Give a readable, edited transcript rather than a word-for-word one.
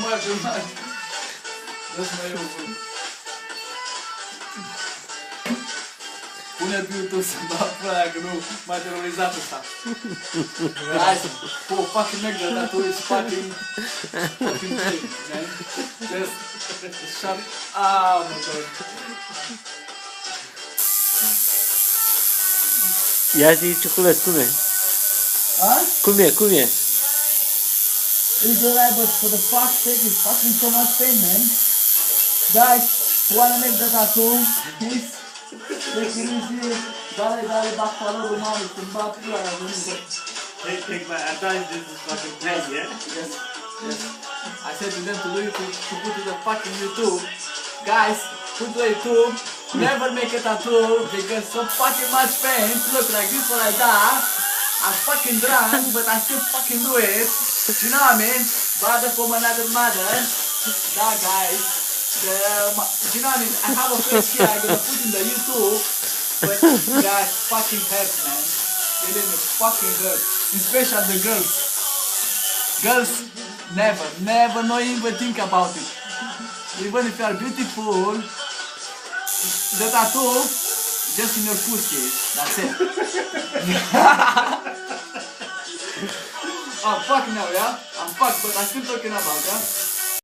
Much. That's my own. Pune pe YouTube să dau pe aia că nu m-a terorizat ăsta. Guys, for fucking nigga, that is fucking thing, man. Just shut up, my god. Ia zi, Ciuculeț, cum e? Huh? Cum e? It's alright, but for the fuck's sake, it's fucking so much pain, man. Guys, who wanna make the tattoo, please? Take it easy. Dale, back follow mami, cum bat pula la vânză. Take my advice, this is fucking pain, yeah? Yes. I said to them to do it, to put to the fucking YouTube. Guys, put to the YouTube. Never make a tattoo because so fucking much pain. Look like this or like that. I'm fucking drunk, but I still fucking do it. You know what I mean? Brother from another mother. That guys. You know what I mean? I have a face here I'm gonna put in the YouTube. But that fucking hurts, man. It fucking hurts. Especially the girls. Girls, never not even think about it. Even if you are beautiful, the tattoo just in your pussy. That's it. Oh fuck now, yeah? I'm fucked, but I'm still talking about, yeah?